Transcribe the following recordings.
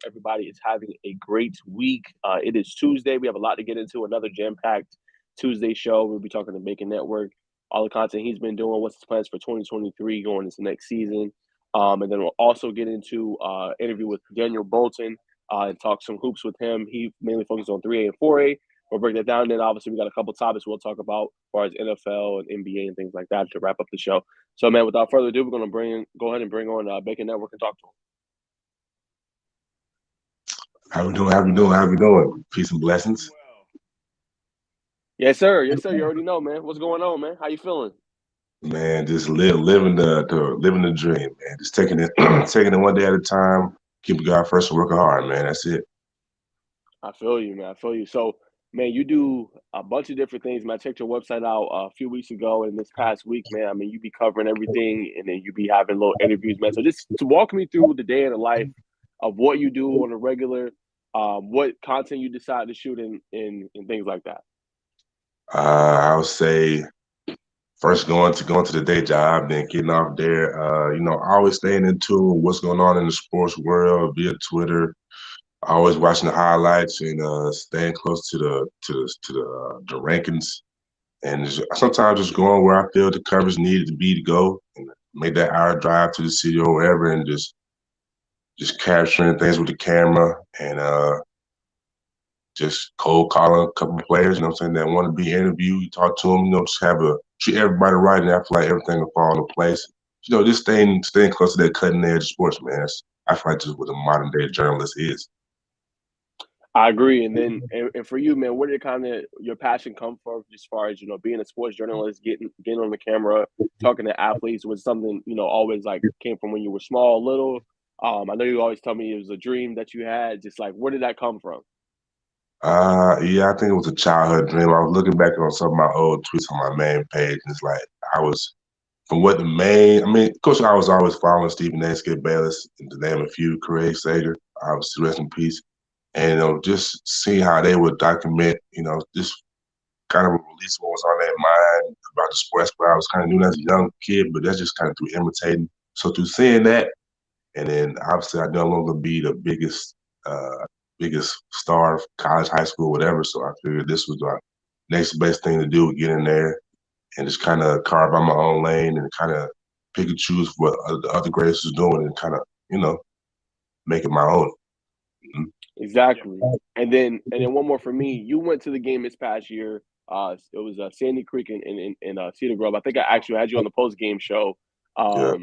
everybody is having a great week. It is Tuesday. We have a lot to get into. Another jam-packed Tuesday show. We'll be talking to Bacon Network, all the content he's been doing, what's his plans for 2023 going into next season. And then we'll also get into interview with Daniel Bolton and talk some hoops with him. He mainly focuses on 3A and 4A. We'll break that down. And then obviously we got a couple topics we'll talk about as far as NFL and NBA and things like that to wrap up the show. So, man, without further ado, we're going to go ahead and bring on Bacon Network and talk to him. How we doing? How we doing? How we doing? Peace and blessings. Yes, sir. Yes, sir. You already know, man. What's going on, man? How you feeling? Man, just living the dream, man. Just taking it taking it one day at a time. Keep God first and working hard, man. That's it. I feel you, man. I feel you. So, man, you do a bunch of different things, man. I checked your website out a few weeks ago and this past week, man. I mean, you be covering everything and then you be having little interviews, man. So just to walk me through the day in the life of what you do on a regular, what content you decide to shoot and things like that. I would say first going to the day job, then getting off there. Always staying in tune with what's going on in the sports world via Twitter. Always watching the highlights and staying close to the rankings. And sometimes just going where I feel the coverage needed to be to go and make that hour drive to the city or wherever and just capturing things with the camera and just cold calling a couple of players, what I'm saying, that want to be interviewed. You talk to them, just treat everybody right, and I feel like everything will fall into place. Just staying close to that cutting edge sports, man. I feel like just what a modern day journalist is. I agree. And then, and for you, man, where did kind of your passion come from as far as, being a sports journalist, getting on the camera, talking to athletes was something, always like came from when you were small, little. I know you always tell me it was a dream that you had. Just like, where did that come from? Yeah, I think it was a childhood dream. I was looking back on some of my old tweets on my main page, and it's like I was from what the main. I mean, of course, I was always following Stephen A. Skip Bayless, to name a few, Craig Sager, obviously rest in peace, and just seeing how they would document, just kind of release what was on their mind about the sports. But I was kind of doing that as a young kid, but that's just kind of through imitating. So through seeing that, and then obviously I know I'm going to be the biggest star of college, high school, whatever. So I figured this was the next best thing to do, get in there and just kind of carve out my own lane and kind of pick and choose what the other greats was doing and kind of, make it my own. Mm-hmm. Exactly. And then one more for me. You went to the game this past year. It was Sandy Creek in Cedar Grove. I think I actually had you on the post game show Yeah.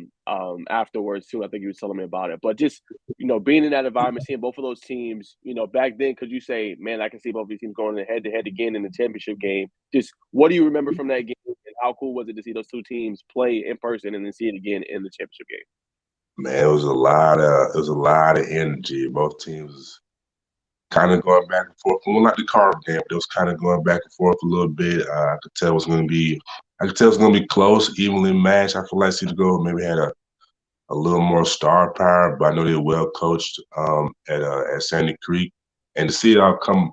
afterwards too. I think you were telling me about it. But just being in that environment, seeing both of those teams, back then, could you say, man, I can see both of these teams going head to head again in the championship game? Just what do you remember from that game, and how cool was it to see those two teams play in person and then see it again in the championship game? Man, it was a lot of energy. Both teams kind of going back and forth. Well, not the Carver game, but it was kind of going back and forth a little bit. I could tell it was going to be close, evenly matched. I feel like Cedar Grove maybe had a little more star power, but I know they were well coached at Sandy Creek. And to see it all come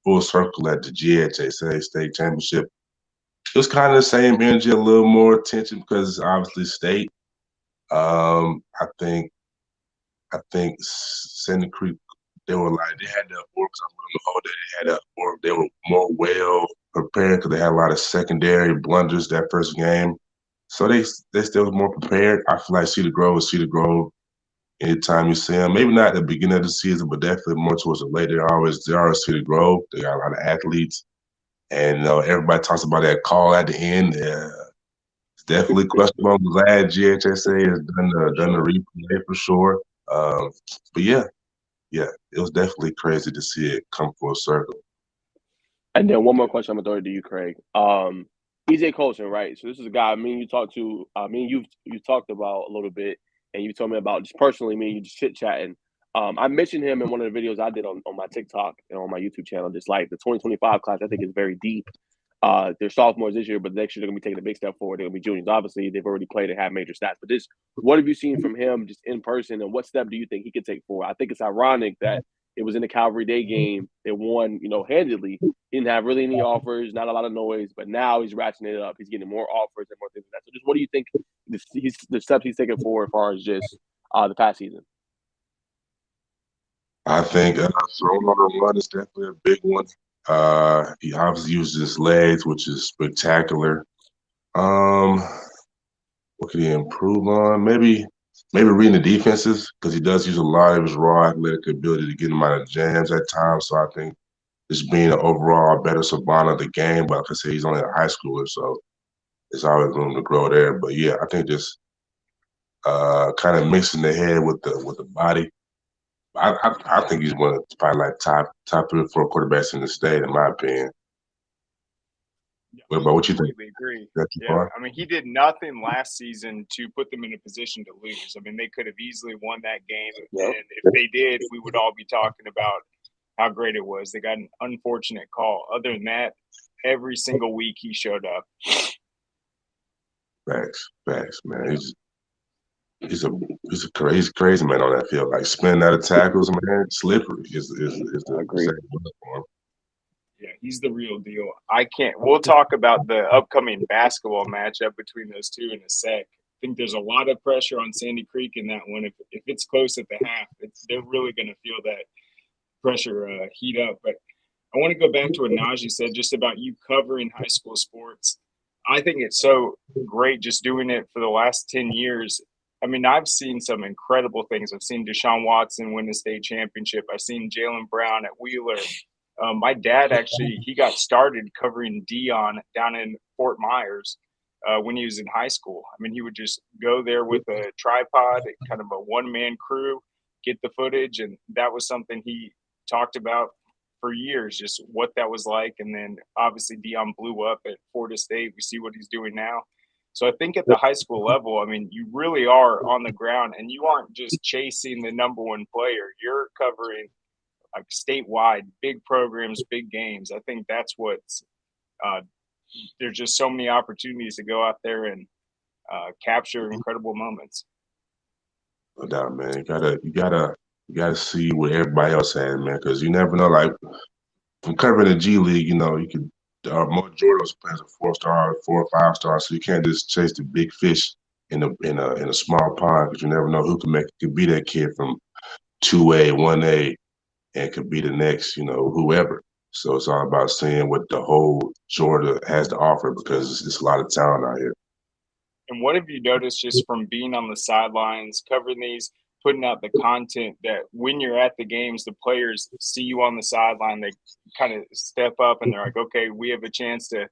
full circle at the GHSA State Championship, it was kind of the same energy, a little more attention because it's obviously state. I think Sandy Creek, they had that work. I was the whole day they had that work. They were more well prepared because they had a lot of secondary blunders that first game. So they still was more prepared. I feel like Cedar Grove is Cedar Grove. Anytime you see them, maybe not at the beginning of the season, but definitely more towards the late. They always Cedar Grove. They got a lot of athletes, and everybody talks about that call at the end. It's definitely questionable. I'm glad GHSA has done the replay for sure. But yeah, it was definitely crazy to see it come full circle. And then one more question I'm gonna throw it to you, Craig. EJ Colson, right? So this is a guy me and you talked to. Me and you talked about a little bit, and you told me about just personally. Me and you just chit chatting. I mentioned him in one of the videos I did on my TikTok and on my YouTube channel. Just like the 2025 class, I think is very deep. They're sophomores this year, but next year they're gonna be taking a big step forward. They're gonna be juniors. Obviously, they've already played and have major stats. But what have you seen from him just in person, and what step do you think he could take forward? I think it's ironic that it was in the Calvary Day game. They won, handedly. He didn't have really any offers, not a lot of noise, but now he's ratcheting it up. He's getting more offers and more things like that. So just what do you think the steps he's taking forward as far as just the past season? I think throwing on the run is definitely a big one. He obviously uses his legs, which is spectacular. Um, what could he improve on? Maybe reading the defenses because he does use a lot of his raw athletic ability to get him out of jams at times. So I think just being an overall better savant of the game. But like I said, he's only a high schooler, so there's always room to grow there. But yeah, I think just kind of mixing the head with the body. I think he's one of probably like top 3 or 4 quarterbacks in the state, in my opinion. Yeah, What I about what you think? completely agree. That too Yeah, far? I mean, he did nothing last season to put them in a position to lose. I mean, they could have easily won that game, Yep. and if they did, we would all be talking about how great it was. They got an unfortunate call. Other than that, every single week he showed up. Facts, man. Yeah, He's a he's crazy man on that field. Like spinning out of tackles, man, slippery is I the agree. second word for him. yeah, he's the real deal. I can't. We'll talk about the upcoming basketball matchup between those two in a sec. I think there's a lot of pressure on Sandy Creek in that one. If it's close at the half, they're really going to feel that pressure heat up. But I want to go back to what Najee said just about you covering high school sports. I think it's so great just doing it for the last 10 years. I mean, I've seen some incredible things. I've seen Deshaun Watson win the state championship. I've seen Jalen Brown at Wheeler. My dad actually, he got started covering Dion down in Fort Myers when he was in high school. I mean, he would just go there with a tripod, kind of a one-man crew, get the footage, and that was something he talked about for years, just what that was like. And then obviously Dion blew up at Florida State. We see what he's doing now. So I think at the high school level, I mean, you really are on the ground and you aren't just chasing the number one player. You're covering like statewide, big programs, big games. I think that's what's uh, there's just so many opportunities to go out there and capture incredible moments. No doubt, man. You gotta see what everybody else has, man, because you never know. Like from covering the G League, you could more Jordan was playing as a 4 star, 4 or 5 star, so you can't just chase the big fish in a small pond because you never know who could be that kid from 2A, 1A, and could be the next, whoever. So it's all about seeing what the whole Georgia has to offer because it's a lot of talent out here. And what have you noticed just from being on the sidelines, covering these, putting out the content that when you're at the games, the players see you on the sideline, they kind of step up and they're like, okay, we have a chance to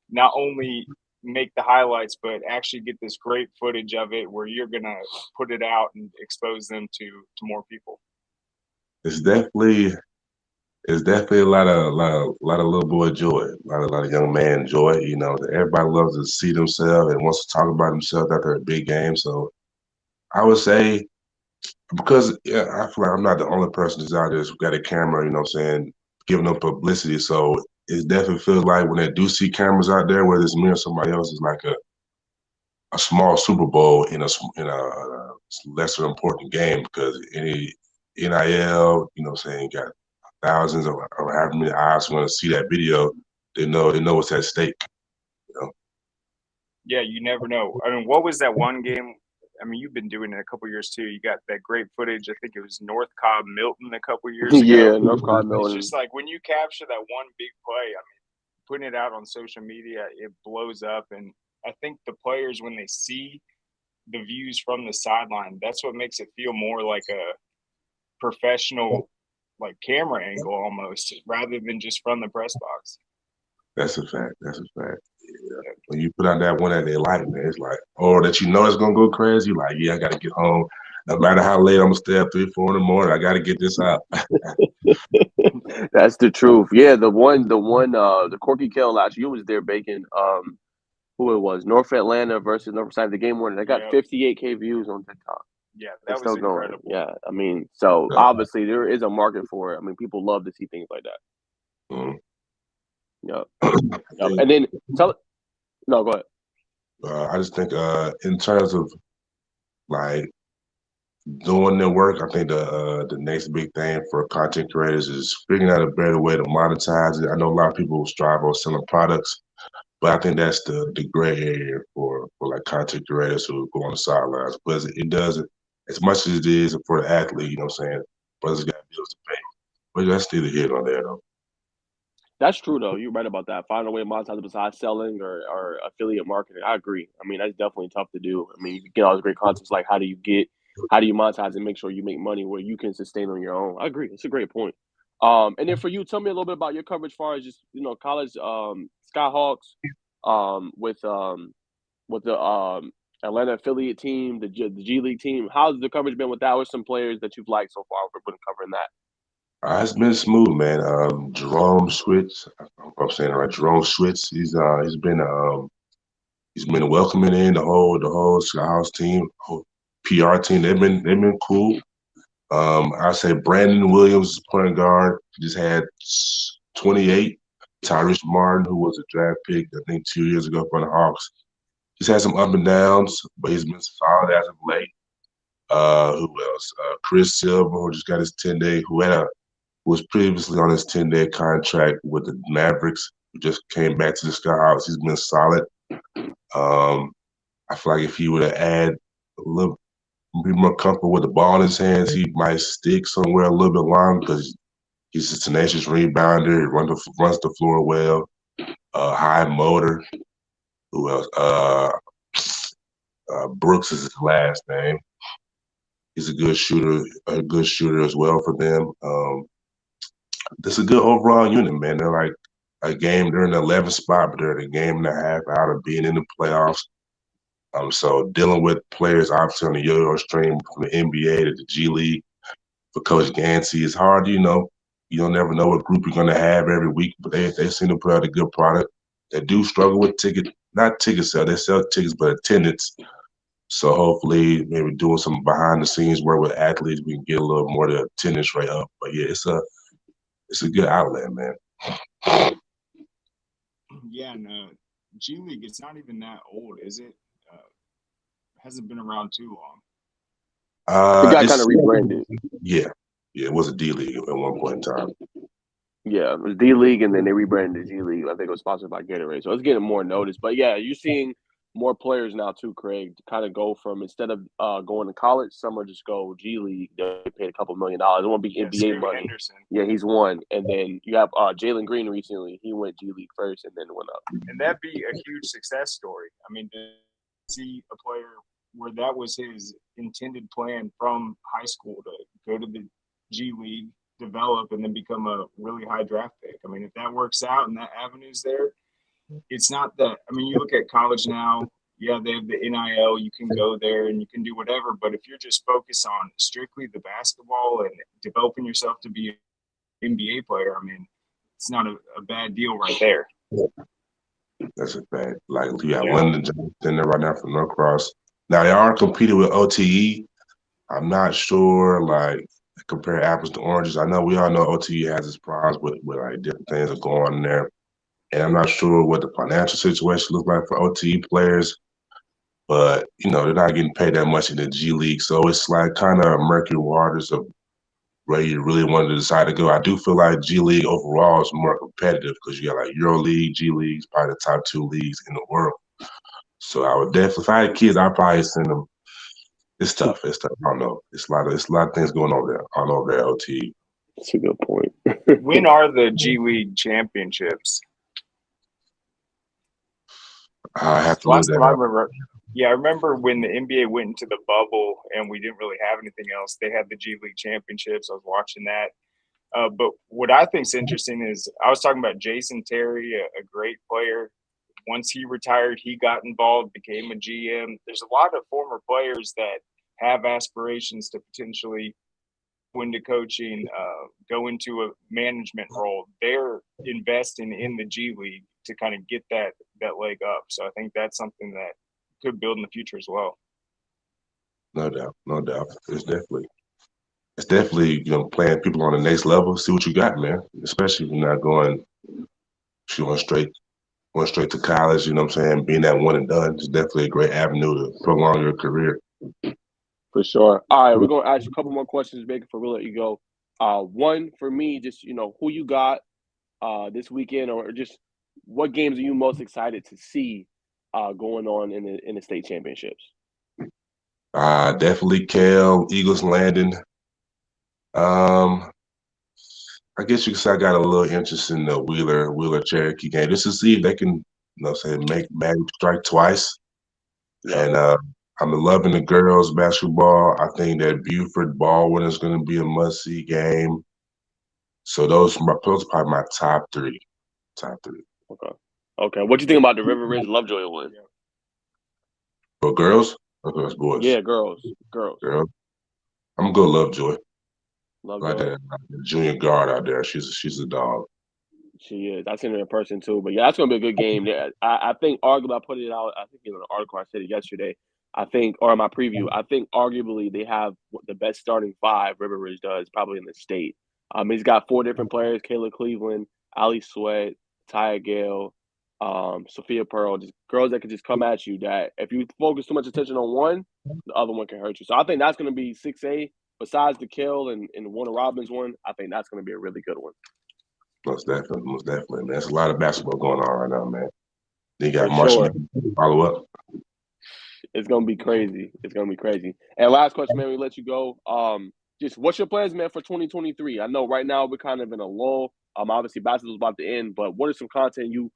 not only make the highlights, but actually get this great footage of it where you're going to put it out and expose them to more people. It's definitely it's definitely a lot of little boy joy, a lot of young man joy. Everybody loves to see themselves and wants to talk about themselves after a big game. So I would say because yeah, I feel like I'm not the only person that's out there who's got a camera. You know what I'm saying, giving them publicity. So it definitely feels like when they do see cameras out there, whether it's me or somebody else, it's like a small Super Bowl in a lesser important game because any NIL, what I'm saying, got thousands or however many eyes want to see that video. They know what's at stake. You know? Yeah, you never know. I mean, what was that one game? I mean, you've been doing it a couple years too. You got that great footage. I think it was North Cobb Milton a couple years ago. Yeah, North It's Carolina. just like when you capture that one big play, I mean, putting it out on social media, it blows up. And I think the players, when they see the views from the sideline, that's what makes it feel more like a professional, like camera angle almost, rather than just from the press box. That's a fact. That's a fact. Yeah. When you put out that one that they like, man, it's like, or that it's gonna go crazy. Like, yeah, I gotta get home. No matter how late I'm gonna stay up 3, 4 in the morning, I gotta get this out. That's the truth. Yeah, the Corky Kell last year was there baking. Who it was? North Atlanta versus Northside. The game winner. They got Yeah, 58K views on TikTok. yeah, It's that was still going. incredible. Yeah, I mean, so obviously there is a market for it. I mean, people love to see things like that. Mhm. Yep. I Yep. think, And then tell. No, go ahead. I just think in terms of like doing their work, I think the next big thing for content creators is figuring out a better way to monetize it. I know a lot of people strive on selling products, but I think that's the gray area for like content creators who go on the sidelines because it does it as much as it is for the athlete. You know what I'm saying? Brothers got bills to pay. But that's neither here nor there, though. That's true though. You're right about that. Find a way to monetize it besides selling or affiliate marketing. I agree. I mean, that's definitely tough to do. I mean, you get all this great content. Like, how do you monetize and make sure you make money where you can sustain on your own? I agree. It's a great point. And then for you, tell me a little bit about your coverage as far as just college Skyhawks, with the Atlanta affiliate team, the G League team. How's the coverage been with that? With some players that you've liked so far? We've been covering that. It's been smooth, man. Jerome Switz, I hope I'm saying it right. Jerome Switz, he's been welcoming in the whole Skyhouse team, whole PR team. They've been cool. I say Brandon Williams, point guard, just had 28. Tyrese Martin, who was a draft pick, I think 2 years ago for the Hawks. He's had some up and downs, but he's been solid as of late. Who else? Chris Silver, who just got his 10-day, who was previously on his 10-day contract with the Mavericks, who just came back to the Skyhawks. He's been solid. I feel like if he would have added a little, be more comfortable with the ball in his hands, he might stick somewhere a little bit longer because he's a tenacious rebounder, runs the floor well, high motor. Who else? Brooks is his last name. He's a good shooter as well for them. This is a good overall unit, man. They're like they're in the 11th spot, but they're a game and a half out of being in the playoffs. So dealing with players obviously on the yo-yo stream from the NBA to the G League for Coach Gansey is hard. You don't never know what group you're going to have every week, but they seem to put out a good product. They do struggle with not ticket sale. They sell tickets, but attendance. So hopefully, maybe doing some behind the scenes work with athletes, we can get a little more of the attendance rate up. But yeah, it's a good outlet, man. Yeah, and G League, it's not even that old, is it? Hasn't been around too long. It got kind of rebranded. Yeah, it was a D League at one point in time. Yeah, it was D League, and then they rebranded G League. I think it was sponsored by Gatorade, so it's getting more notice. But yeah, you're seeing more players now too, Craig, to kind of go from instead of going to college, some are just go G League. They paid $2 million. It won't be NBA money. Henderson. Yeah, he's one, and then you have Jalen Green recently. He went G League first, and then went up. And that'd be a huge success story. I mean, to see a player where that was his intended plan from high school to go to the G League, develop, and then become a really high draft pick. I mean, if that works out and that avenue's there, it's not that. I mean, you look at college now. Yeah, they have the NIL. You can go there and you can do whatever. But if you're just focused on strictly the basketball and developing yourself to be an NBA player, I mean, it's not a bad deal right there. That's a fact. Like you have London Johnson in there right now from Norcross. Now they are competing with OTE. I'm not sure, like, compare apples to oranges. I know we all know OTE has its problems with like different things that go on there. And I'm not sure what the financial situation looks like for OTE players, but they're not getting paid that much in the G League. So it's like kind of murky waters of where you really wanted to decide to go. I do feel like G League overall is more competitive because you got like Euro League, G Leagues, probably the top 2 leagues in the world. So I would definitely, if I had kids, I'd probably send them. It's tough. I don't know. It's a lot of things going on there. All over there, OT. That's a good point. When are the G League championships? I have to last time I remember. Yeah, I remember when the NBA went into the bubble and we didn't really have anything else. They had the G League championships. I was watching that. But what I think is interesting is I was talking about Jason Terry, a great player. Once he retired, he got involved, became a GM. There's a lot of former players that have aspirations to potentially go into coaching, go into a management role. They're investing in the G League to kind of get that leg up. So I think that's something that could build in the future as well. No doubt. It's definitely playing people on the next level. See what you got, man. Especially if you're not going straight to college. You know what I'm saying? Being that one and done is definitely a great avenue to prolong your career. For sure. All right, we're going to ask you a couple more questions, Baker, before we let you go. One, for me, just, who you got this weekend, or just what games are you most excited to see going on in the state championships? Definitely Cal, Eagles Landing. Um, I guess you could say I got a little interest in the Wheeler Cherokee game just to see if they can, say make Magic strike twice. Yeah. And I'm loving the girls basketball. I think that Buford Baldwin is going to be a must-see game. So those are probably my top three. Top three. Okay. Okay. What do you think about the River Ridge Lovejoy one? For girls or girls, boys? Yeah, girls. Girls. I'm gonna go Lovejoy. Like Lovejoy. that junior guard out there. She's a dog. She is. I seen her in person too. But yeah, that's gonna be a good game. I think arguably I put it out. I think in an article I said it yesterday. I think, or in my preview, I think arguably they have the best starting five. River Ridge does probably in the state. He's got four different players: Kayla Cleveland, Ali Sweat, Taya Gale, Sophia Pearl. Just girls that can just come at you. That if you focus too much attention on one, the other one can hurt you. So I think that's gonna be 6A. Besides the Kill and Warner Robins one, I think that's gonna be a really good one. Most definitely, man. There's a lot of basketball going on right now, man. They got For Marshall sure. follow up. It's gonna be crazy. It's gonna be crazy. And last question, man, we let you go. Just what's your plans, man, for 2023? I know right now we're kind of in a lull. Obviously basketball's about to end, but what is some content you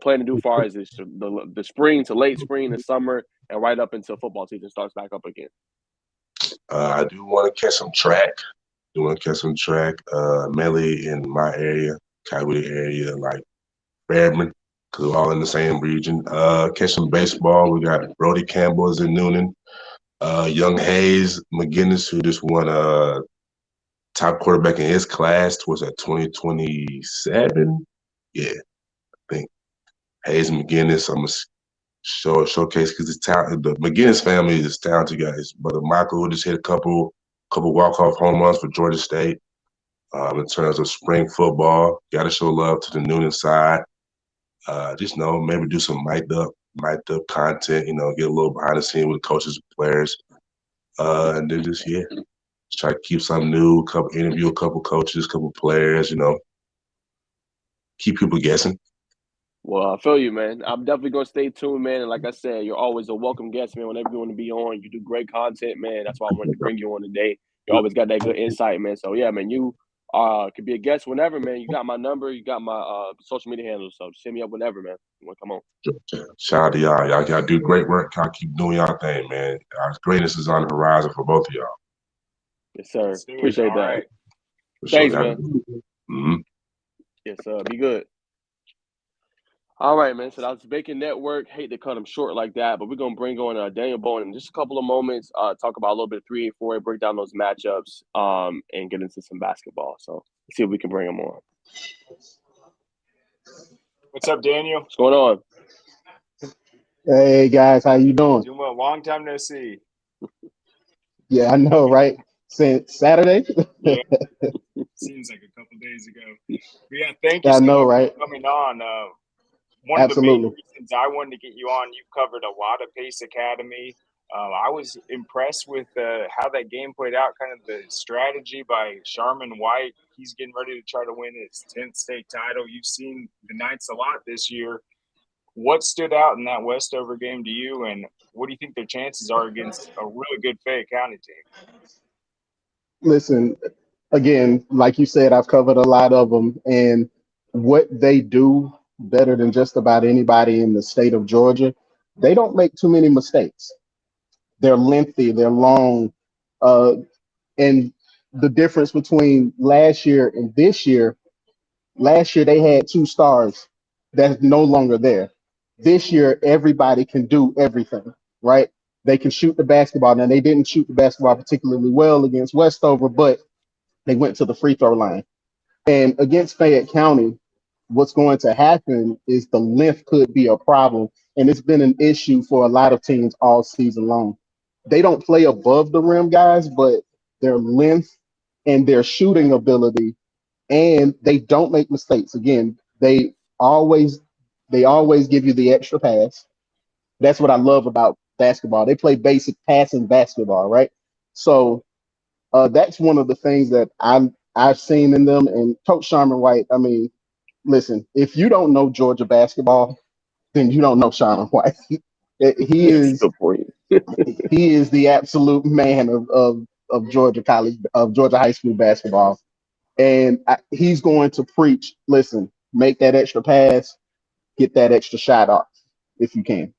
plan to do far as the spring to late spring, the summer, and right up until football season starts back up again? I do want to catch some track. Mainly in my area, Cowee area, like Fairman, because we're all in the same region. Catch some baseball. We got Brody Campbell is in Noonan. Young Hayes McGinnis, who just won top quarterback in his class, was at 2027. Yeah, I think Hayes McGinnis. I'm gonna showcase because it's talent. The McGinnis family is talented guys. Brother Michael who just hit a couple walk-off home runs for Georgia State. In terms of spring football, got to show love to the Noonan side. Just maybe do some mic'd up content. Get a little behind the scene with the coaches and players. And then just try to keep something new. Interview a couple coaches, couple players. Keep people guessing. Well, I feel you, man. I'm definitely gonna stay tuned, man. And like I said, you're always a welcome guest, man. Whenever you want to be on, you do great content, man. That's why I wanted to bring you on today. You always got that good insight, man. So yeah, man, you could be a guest whenever, man. You got my number, you got my social media handles, so just hit me up whenever, man. You want to come on? Shout out to y'all. Y'all do great work. Y'all keep doing y'all thing, man. Greatness is on the horizon for both of y'all. Yes, sir. Appreciate that. Right. Thanks, man. Mm-hmm. Yes, sir. Be good. All right, man. So that was Bacon Network. Hate to cut them short like that, but we're gonna bring on Daniel Bowen in just a couple of moments. Talk about a little bit of 3A, 4A, break down those matchups, and get into some basketball. So let's see if we can bring him on. What's up, Daniel? What's going on? Hey guys, how you doing? Doing well. Long time no see. Yeah, I know, right? Since Saturday. Yeah, seems like a couple days ago. But yeah, thank you I so know, much right? for coming on. One of the Absolutely. main reasons I wanted to get you on, you've covered a lot of Pace Academy. I was impressed with how that game played out, kind of the strategy by Sharman White. He's getting ready to try to win his 10th state title. You've seen the Knights a lot this year. What stood out in that Westover game to you, and what do you think their chances are against a really good Fayette County team? Listen, again, like you said, I've covered a lot of them, and what they do better than just about anybody in the state of Georgia, they don't make too many mistakes. They're lengthy, they're long, and the difference between last year and this year, last year they had two stars that's no longer there. This year, everybody can do everything, right? They can shoot the basketball. Now, they didn't shoot the basketball particularly well against Westover, but they went to the free throw line. And against Fayette County, what's going to happen is the length could be a problem. And it's been an issue for a lot of teams all season long. They don't play above the rim, guys, but their length and their shooting ability, and they don't make mistakes. Again, always they always give you the extra pass. That's what I love about basketball. They play basic passing basketball, right? So that's one of the things that I've seen in them. And Coach Sharman White, I mean, listen, if you don't know Georgia basketball, then you don't know Sharman White. he That's is good for you. he is the absolute man of Georgia high school basketball. And he's going to preach, listen, make that extra pass, get that extra shot off if you can.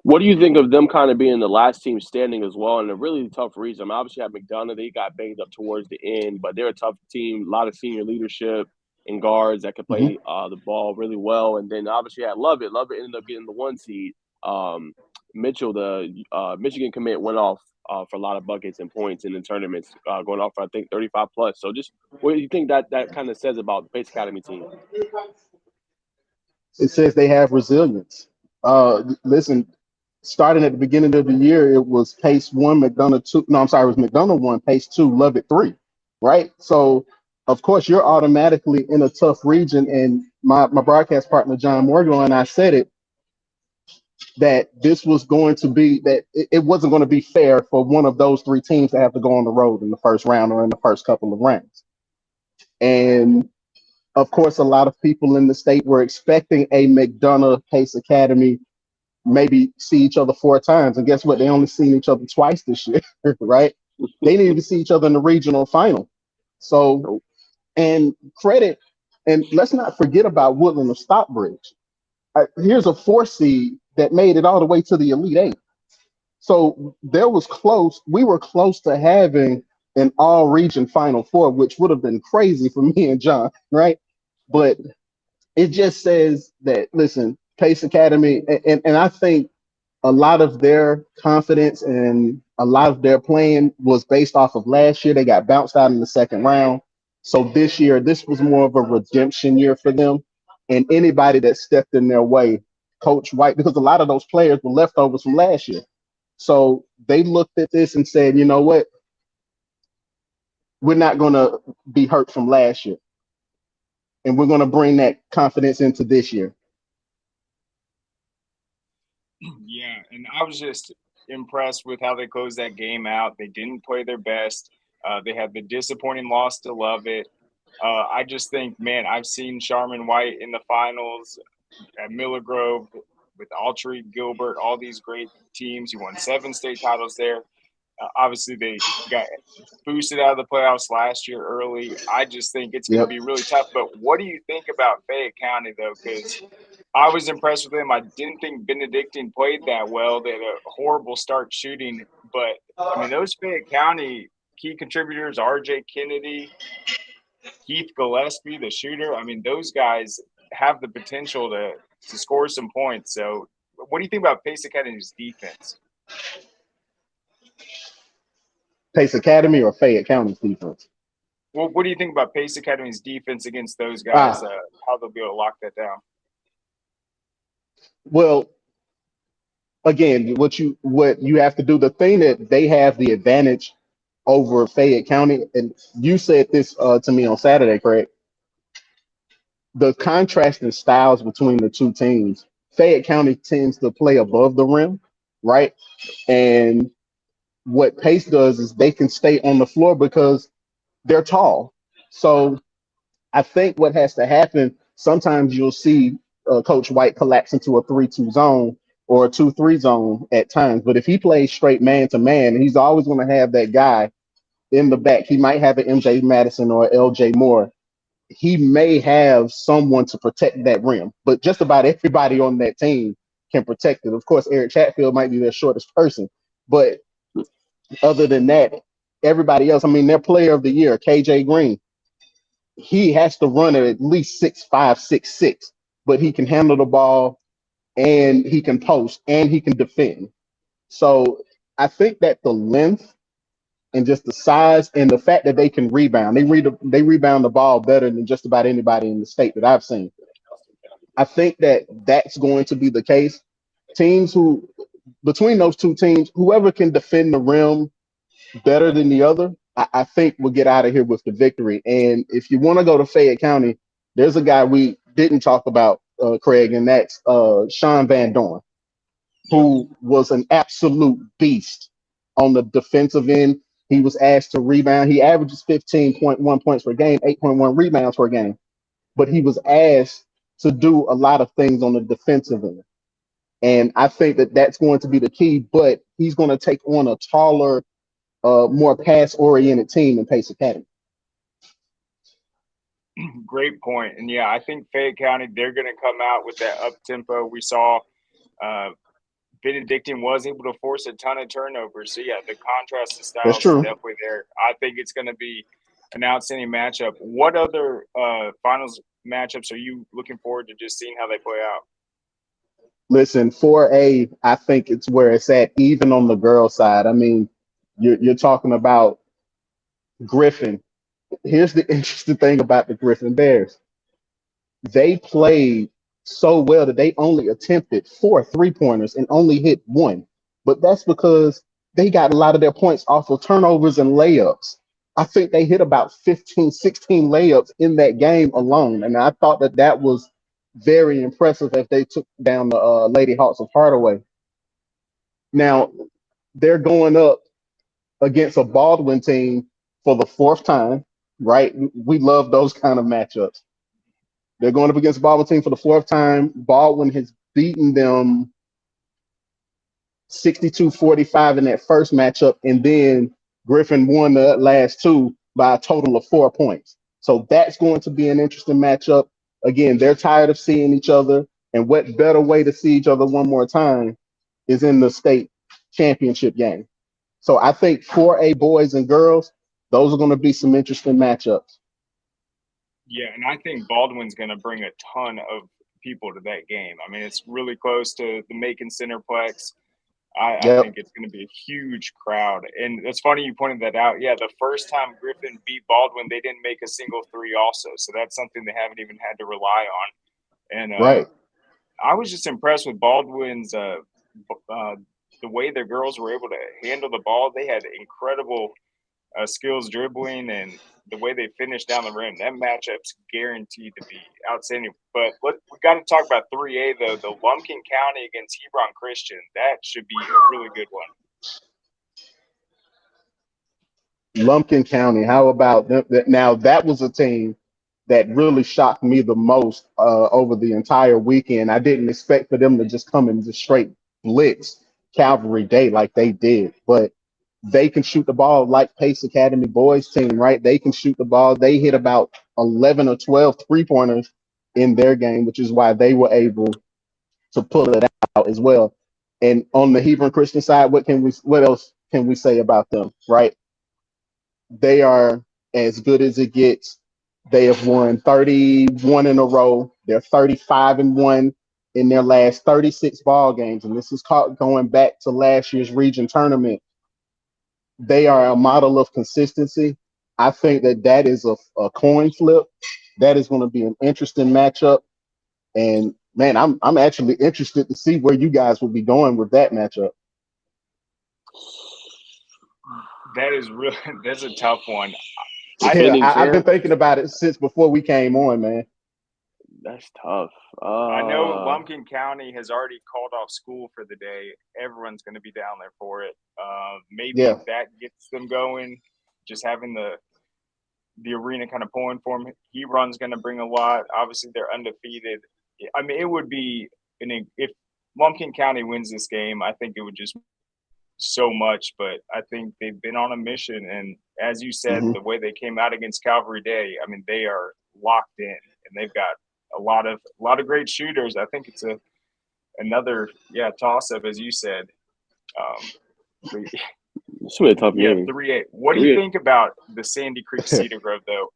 What do you think of them kind of being the last team standing as well in a really tough region? I mean, obviously, at McDonough, they got banged up towards the end, but they're a tough team, a lot of senior leadership and guards that can Mm-hmm. play the ball really well. And then obviously, at Lovett. Lovett ended up getting the 1 seed. Mitchell, the Michigan commit, went off for a lot of buckets and points in the tournaments, going off for, I think, 35 plus. So just what do you think that kind of says about the Pace Academy team? It says they have resilience. Listen, starting at the beginning of the year, it was Pace 1, McDonough 2. No, I'm sorry, it was McDonough 1, Pace 2, Lovett 3, right? So, of course, you're automatically in a tough region. And my broadcast partner, John Morgan, and I said it, that this was going to be, that it wasn't going to be fair for one of those three teams to have to go on the road in the first round or in the first couple of rounds. And of course, a lot of people in the state were expecting a McDonough Pace Academy maybe see each other 4 times. And guess what? They only seen each other twice this year, right? They didn't even see each other in the regional final. So, and credit, and let's not forget about Woodland of Stockbridge. Here's a 4 seed that made it all the way to the Elite Eight. So there was close. We were close to having an all-region Final Four, which would have been crazy for me and John, right? But it just says that, listen, Pace Academy, and I think a lot of their confidence and a lot of their playing was based off of last year. They got bounced out in the second round. So this year, this was more of a redemption year for them. And anybody that stepped in their way, Coach White, because a lot of those players were leftovers from last year. So they looked at this and said, you know what? We're not going to be hurt from last year. And we're going to bring that confidence into this year. Yeah, and I was just impressed with how they closed that game out. They didn't play their best. They had the disappointing loss to Lovett. I just think, man, I've seen Sharman White in the finals at Miller Grove with Autry, Gilbert, all these great teams. He won 7 state titles there. Obviously, they got boosted out of the playoffs last year early. I just think it's going to be really tough. But what do you think about Fayette County, though? Because I was impressed with them. I didn't think Benedictine played that well. They had a horrible start shooting. But, I mean, those Fayette County key contributors, R.J. Kennedy, Keith Gillespie, the shooter, I mean, those guys have the potential to score some points. So what do you think about Pace Academy's defense? Pace Academy or Fayette County's defense? Well, what do you think about Pace Academy's defense against those guys? How they'll be able to lock that down? Well, again, what you have to do, the thing that they have the advantage over Fayette County, and you said this to me on Saturday, Craig, the contrasting styles between the two teams. Fayette County tends to play above the rim, right? And what Pace does is they can stay on the floor because they're tall. So I think what has to happen, sometimes you'll see Coach White collapse into a 3-2 zone or a 2-3 zone at times. But if he plays straight man to man, he's always going to have that guy in the back. He might have an MJ Madison or LJ Moore. He may have someone to protect that rim, but just about everybody on that team can protect it. Of course, Eric Chatfield might be their shortest person, but other than that, everybody else, I mean, their player of the year, KJ Green, he has to run at least 6'5", 6'6", but he can handle the ball and he can post and he can defend. So I think that the length and just the size and the fact that they can rebound, they rebound the ball better than just about anybody in the state that I've seen. I think that that's going to be the case. Teams who, between those two teams, whoever can defend the rim better than the other, I think we'll get out of here with the victory. And if you want to go to Fayette County, there's a guy we didn't talk about, Craig, and that's Sean Van Dorn, who was an absolute beast on the defensive end. He was asked to rebound. He averages 15.1 points per game, 8.1 rebounds per game. But he was asked to do a lot of things on the defensive end. And I think that that's going to be the key. But he's going to take on a taller more pass-oriented team than Pace Academy. Great point. And yeah, I think Fayette County, they're going to come out with that up tempo. We saw Benedictine was able to force a ton of turnovers. So yeah, the contrast in That's styles is true. definitely there. I think it's going to be an outstanding matchup. What other finals matchups are you looking forward to just seeing how they play out? Listen, 4A, I think it's where it's at, even on the girl side. I mean, you're talking about Griffin. Here's the interesting thing about the Griffin Bears. They played so well that they only attempted 4 3-pointers and only hit one. But that's because they got a lot of their points off of turnovers and layups. I think they hit about 15, 16 layups in that game alone. And I thought that that was very impressive if they took down the Lady Hawks of Hardaway. Now, they're going up against a Baldwin team for the 4th time, right? We love those kind of matchups. They're going up against a Baldwin team for the 4th time. Baldwin has beaten them 62-45 in that first matchup, and then Griffin won the last two by a total of 4 points. So that's going to be an interesting matchup. Again, they're tired of seeing each other, and what better way to see each other one more time is in the state championship game. So I think 4A boys and girls, those are going to be some interesting matchups. Yeah, and I think Baldwin's going to bring a ton of people to that game. I mean, it's really close to the Macon Centerplex. I Yep. think it's going to be a huge crowd. And it's funny you pointed that out. Yeah, the first time Griffin beat Baldwin, they didn't make a single three also. So that's something they haven't even had to rely on. And Right. I was just impressed with Baldwin's the way the girls were able to handle the ball. They had incredible skills dribbling and the way they finished down the rim. That matchup's guaranteed to be outstanding. But we got to talk about 3A though. The Lumpkin County against Hebron Christian. That should be a really good one. Lumpkin County, how about them? Now, that was a team that really shocked me the most over the entire weekend. I didn't expect for them to just come and just straight blitz Calvary Day like they did, but they can shoot the ball like Pace Academy boys team, right? They can shoot the ball. They hit about 11 or 12 3-pointers in their game, which is why they were able to pull it out as well. And on the Hebron Christian side, what else can we say about them, right? They are as good as it gets. They have won 31 in a row. They're 35-1 in their last 36 ball games. And this is going back to last year's region tournament. They are a model of consistency. I think that is a coin flip. That is going to be an interesting matchup. And man, I'm actually interested to see where you guys will be going with that matchup. That is really that's a tough one. I've been thinking about it since before we came on, man. That's tough. I know Lumpkin County has already called off school for the day. Everyone's going to be down there for it. Maybe that gets them going. Just having the arena kind of pulling for them. Hebron's going to bring a lot. Obviously, they're undefeated. I mean, it would be if Lumpkin County wins this game, I think it would just so much. But I think they've been on a mission, and as you said, the way they came out against Calvary Day, I mean, they are locked in, and they've got a lot of great shooters. I think it's another toss up, as you said. It's really a tough game. 3-8. What do you think about the Sandy Creek Cedar Grove though?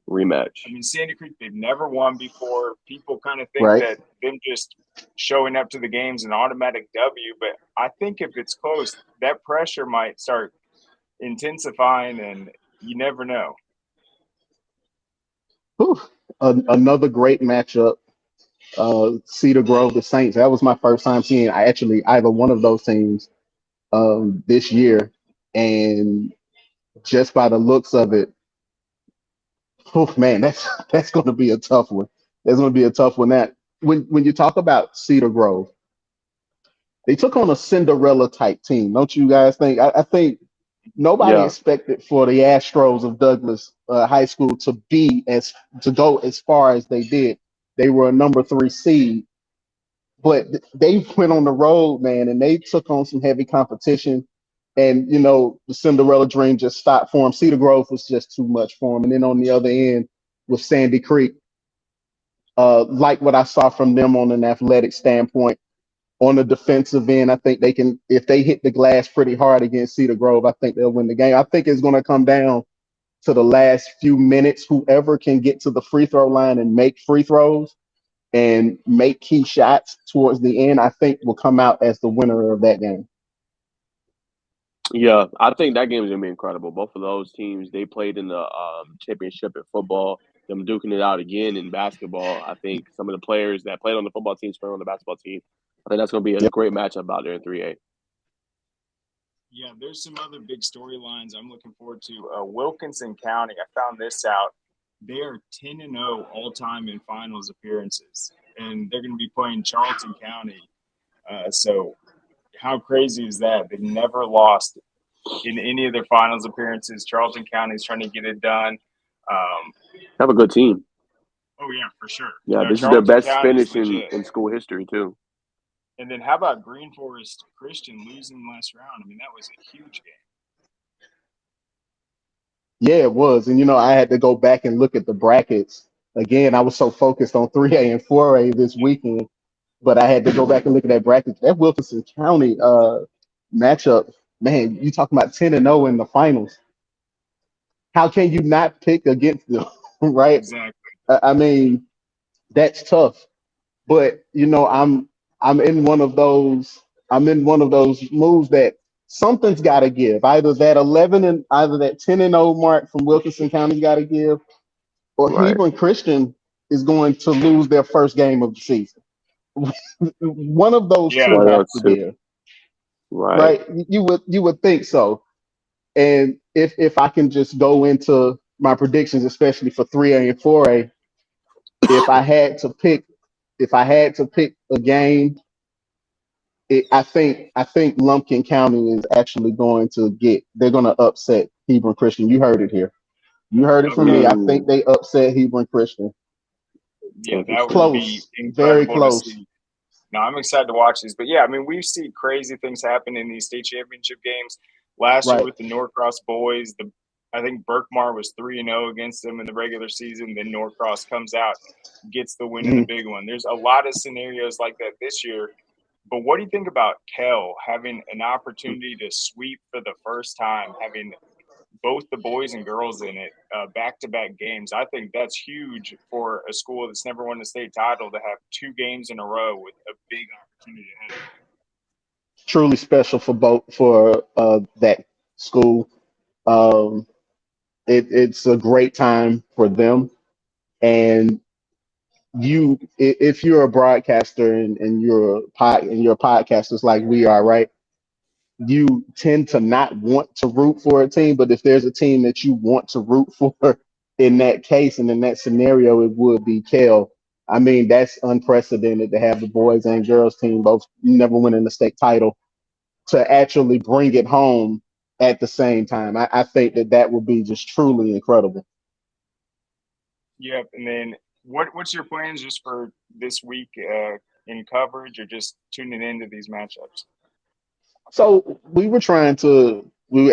Rematch. I mean, Sandy Creek, they've never won before. People kind of think that them just showing up to the game's an automatic W, but I think if it's close, that pressure might start intensifying, and you never know. Whew. Another great matchup. Cedar Grove, the Saints. That was my first time seeing either one of those teams this year, and just by the looks of it, oh man, that's going to be a tough one. That's going to be a tough one. That when you talk about Cedar Grove, they took on a Cinderella type team, don't you guys think? I think nobody expected for the Astros of Douglas High School to go as far as they did. They were a number 3 seed, but they went on the road, man, and they took on some heavy competition. And the Cinderella dream just stopped for him. Cedar Grove was just too much for him. And then on the other end with Sandy Creek, like what I saw from them on an athletic standpoint. On the defensive end, I think they can, if they hit the glass pretty hard against Cedar Grove, I think they'll win the game. I think it's going to come down to the last few minutes. Whoever can get to the free throw line and make free throws and make key shots towards the end, I think will come out as the winner of that game. Yeah, I think that game is gonna be incredible. Both of those teams, they played in the championship in football. Them duking it out again in basketball. I think some of the players that played on the football team playing on the basketball team. I think that's gonna be a Yep. great matchup out there in 3A. Yeah, there's some other big storylines I'm looking forward to. Wilkinson County, I found this out. They are 10-0 all time in finals appearances, and they're going to be playing Charlton County. So, how crazy is that? They've never lost in any of their finals appearances. Charlton County is trying to get it done. Have a good team. Oh, yeah, for sure. Yeah, this is their Charlton best County is finish legit. in school history too. And then how about Green Forest Christian losing last round? I mean, that was a huge game. Yeah, it was. And I had to go back and look at the brackets. Again, I was so focused on 3A and 4A this weekend, but I had to go back and look at that bracket. That Wilkinson County matchup, man, you talking about 10-0 in the finals. How can you not pick against them, right? Exactly. I mean, that's tough. But I'm in one of those moves that something's got to give. Either that 10-0 mark from Wilkinson County's got to give, or Right. Hebron Christian is going to lose their first game of the season. One of those Yeah. two One have of to two. give, Right. right? You would think so. And if I can just go into my predictions, especially for 3A and 4A, if I had to pick a game, I think Lumpkin County is actually they're going to upset Hebron Christian. You heard it here. You heard it from Okay. me. I Mm, think they upset Hebron Christian. Yeah, that interesting. would be Close, very incredible to close. see. No, I'm excited to watch these. But yeah, I mean, we see crazy things happen in these state championship games. Last year Right. with the Norcross boys, I think Berkmar was 3-0 against them in the regular season. Then Norcross comes out, gets the win in the Mhm. big one. There's a lot of scenarios like that this year. But what do you think about Kell having an opportunity to sweep for the first time, having both the boys and girls in it, back-to-back games? I think that's huge for a school that's never won a state title to have 2 games in a row with a big opportunity ahead of them. Truly special for that school. Um, it's a great time for them, and if you're a broadcaster and you're podcasters like we are, right? You tend to not want to root for a team, but if there's a team that you want to root for in that case and in that scenario, it would be Kell. I mean, that's unprecedented to have the boys and girls team both never winning the state title to actually bring it home at the same time. I think that would be just truly incredible. Yep. And then what's your plans just for this week in coverage or just tuning into these matchups? So we were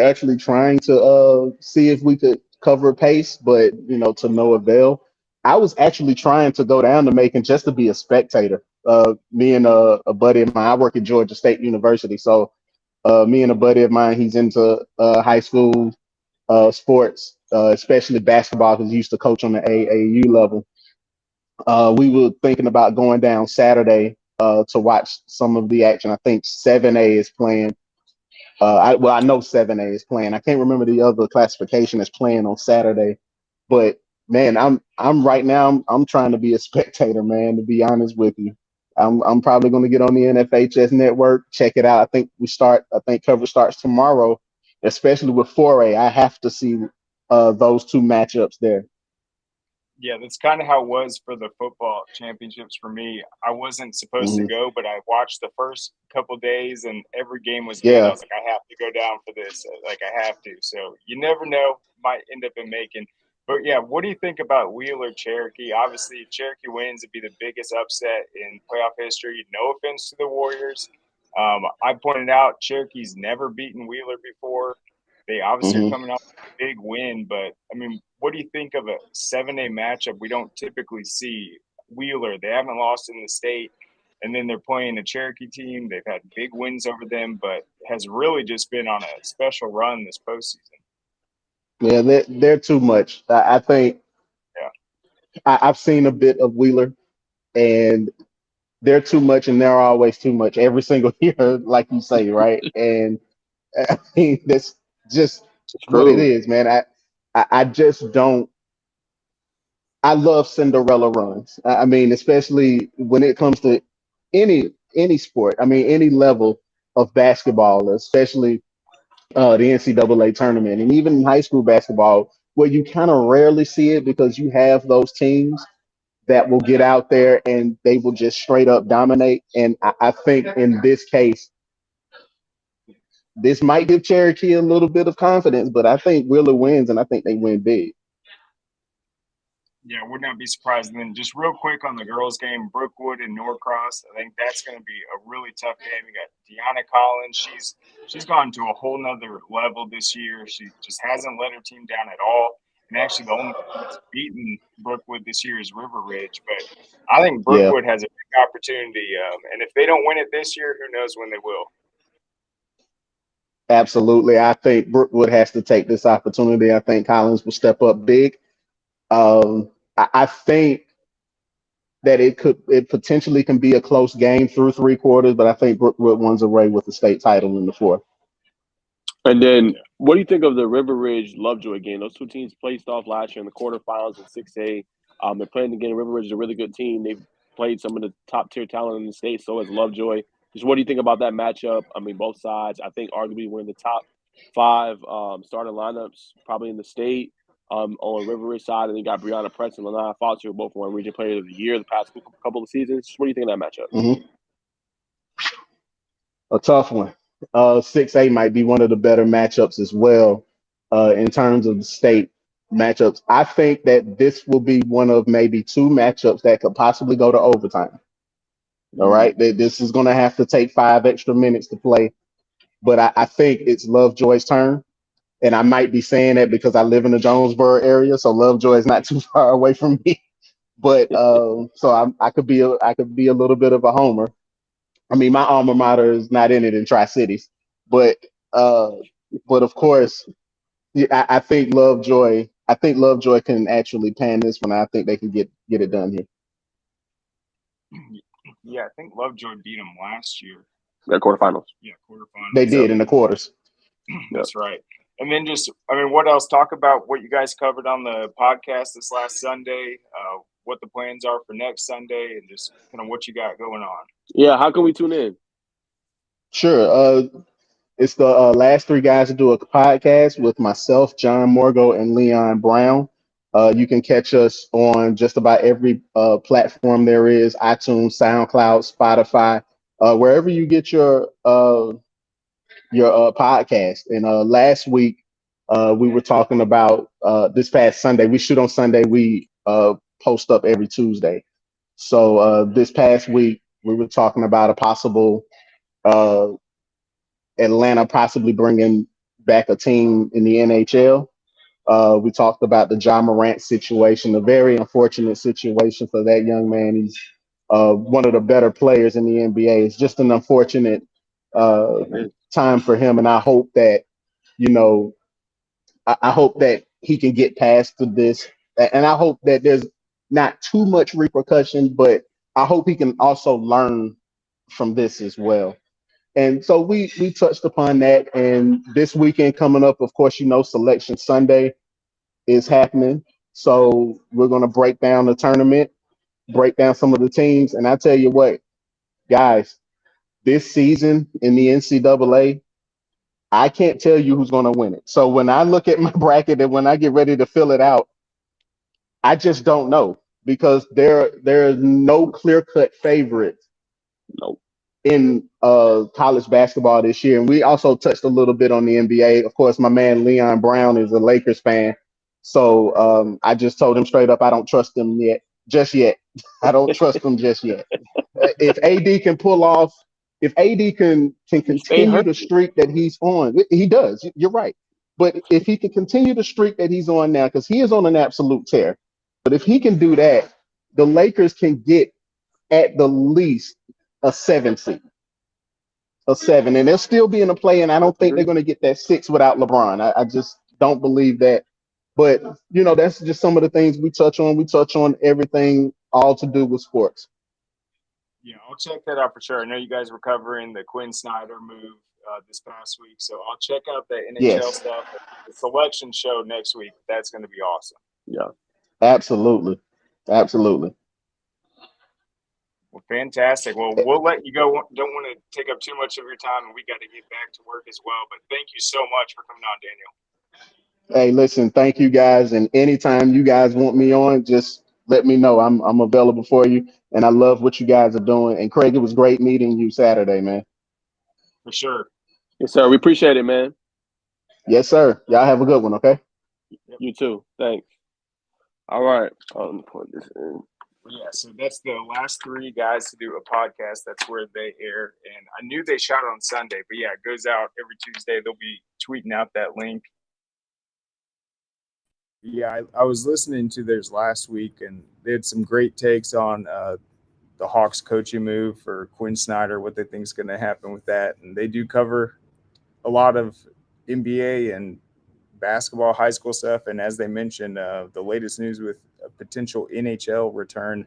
actually trying to see if we could cover pace, but to no avail. I was actually trying to go down to Macon just to be a spectator. Me and a buddy of mine, I work at Georgia State University, so me and a buddy of mine, he's into high school sports, especially basketball, because he used to coach on the AAU level. We were thinking about going down Saturday to watch some of the action. I think 7A is playing. I know 7A is playing. I can't remember the other classification that's playing on Saturday, but man, I'm right now. I'm trying to be a spectator, man. To be honest with you, I'm probably going to get on the NFHS network, check it out. I think coverage starts tomorrow, especially with 4A. I have to see those two matchups there. Yeah, that's kind of how it was for the football championships for me. I wasn't supposed to Mhm. go, but I watched the first couple days and every game was good. I Yeah, was like, I have to go down for this. Like, I have to. So you never know, might end up in Macon. But yeah, what do you think about Wheeler Cherokee? Obviously, if Cherokee wins, it'd be the biggest upset in playoff history. No offense to the Warriors. I pointed out Cherokee's never beaten Wheeler before. They obviously are Mhm. coming off a big win, but I mean, what do you think of a 7A matchup? We don't typically see Wheeler. They haven't lost in the state, and then they're playing a Cherokee team. They've had big wins over them, but has really just been on a special run this postseason. Yeah, they're too much. I think Yeah. I've seen a bit of Wheeler, and they're too much, and they're always too much every single year, like you say, right? And I mean, that's just It's what it true. is, man. I just don't. I love Cinderella runs. I mean, especially when it comes to any sport. I mean, any level of basketball, especially the NCAA tournament, and even in high school basketball, where you kind of rarely see it because you have those teams that will get out there and they will just straight up dominate. And I think in this case, this might give Cherokee a little bit of confidence, but I think Wheeler wins, and I think they win big. Yeah, would not be surprised. And then just real quick on the girls' game, Brookwood and Norcross. I think that's going to be a really tough game. We got Deanna Collins. She's gone to a whole nother level this year. She just hasn't let her team down at all. And actually, the only team that's beaten Brookwood this year is River Ridge. But I think Yeah, Brookwood has a big opportunity. And if they don't win it this year, who knows when they will? absolutely. I think Brookwood has to take this opportunity. I think Collins will step up big. I think that it potentially can be a close game through three quarters, but I think Brookwood wins away with the state title in the fourth. And then, what do you think of the River Ridge Lovejoy game? Those two teams placed off last year in the quarterfinals in 6A. They're playing again. River Ridge is a really good team. They've played some of the top tier talent in the state. So has Lovejoy. Just what do you think about that matchup? I mean, both sides. I think arguably we're in the top five starting lineups probably in the state. On River Ridge side, and then you got Brianna Preston and Lana Foster, who both won Region Player of the Year the past couple of seasons. Just what do you think of that matchup? Mm-hmm. A tough one. 6A might be one of the better matchups as well in terms of the state matchups. I think that this will be one of maybe two matchups that could possibly go to overtime. All right. This is going to have to take 5 extra minutes to play, but I think it's Lovejoy's turn. And I might be saying that because I live in the Jonesboro area, so Lovejoy is not too far away from me. But so I could be a little bit of a homer. I mean, my alma mater is not in it in Tri Cities, but uh, but of course, yeah, I think Lovejoy can actually pan this one. I think they can get it done here. Yeah, I think Lovejoy beat them last year. The quarterfinals. Yeah, They quarterfinals. did in the quarters. That's right. And then just, I mean, what else? Talk about what you guys covered on the podcast this last Sunday, what the plans are for next Sunday, and just kind of what you got going on. Yeah, how can we tune in? Sure. It's the last three guys to do a podcast with myself, John Morgo, and Leon Brown. You can catch us on just about every platform there is: iTunes, SoundCloud, Spotify, wherever you get your podcast. And last week we were talking about this past Sunday. We shoot on Sunday. We post up every Tuesday. So this past week we were talking about a possible uh, Atlanta possibly bringing back a team in the NHL. We talked about the John Morant situation, a very unfortunate situation for that young man. He's one of the better players in the NBA. It's just an unfortunate uh, time for him, and I hope that you know, I hope that he can get past to this, and I hope that there's not too much repercussion, but I hope he can also learn from this as well. And so we touched upon that. And this weekend coming up, of course, Selection Sunday is happening. So we're gonna break down the tournament, break down some of the teams, and I tell you what, guys, this season in the NCAA, I can't tell you who's gonna win it. So when I look at my bracket and when I get ready to fill it out, I just don't know because there is no clear cut favorite No. in college basketball this year. And we also touched a little bit on the NBA. Of course, my man Leon Brown is a Lakers fan. So I just told him straight up, I don't trust him just yet. I don't trust him just yet. If AD can pull off If AD can Stay continue the healthy. streak that he's on, he does. You're right. But if he can continue the streak that he's on now, because he is on an absolute tear, but if he can do that, the Lakers can get at the least a 7 seed, a 7, and they'll still be in a play. And I don't think they're going to get that 6 without LeBron. I just don't believe that. But that's just some of the things we touch on. We touch on everything all to do with sports. Yeah, I'll check that out for sure. I know you guys were covering the Quinn Snyder move this past week, so I'll check out the NHL stuff. The selection show next week. That's going to be awesome. Yeah, absolutely. Well, fantastic. Well, we'll let you go. Don't want to take up too much of your time, and we got to get back to work as well. But thank you so much for coming on, Daniel. Hey, listen, thank you guys. And anytime you guys want me on, just let me know. I'm available for you. And I love what you guys are doing. And Craig, it was great meeting you Saturday, man. For sure. Yes, sir. We appreciate it, man. Yes, sir. Y'all have a good one, okay? You too. Thanks. All right. Let me put this in. Yeah, so that's the last 3 guys to do a podcast. That's where they air. And I knew they shot it on Sunday, but yeah, it goes out every Tuesday. They'll be tweeting out that link. Yeah, I was listening to theirs last week, and they had some great takes on the Hawks coaching move for Quinn Snyder, what they think is going to happen with that. And they do cover a lot of NBA and basketball, high school stuff. And as they mentioned, the latest news with a potential NHL return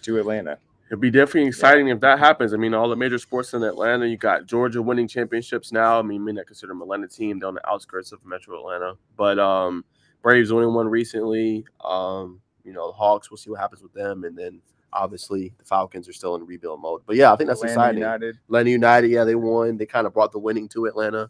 to Atlanta. It'll be definitely exciting if that happens. I mean, all the major sports in Atlanta, you got Georgia winning championships now. I mean, you may not consider them Atlanta team. They're on the outskirts of Metro Atlanta. But Braves winning one recently. The Hawks, we'll see what happens with them. And then obviously the Falcons are still in rebuild mode. But yeah, I think that's exciting. Atlanta United, yeah, they won. They kind of brought the winning to Atlanta.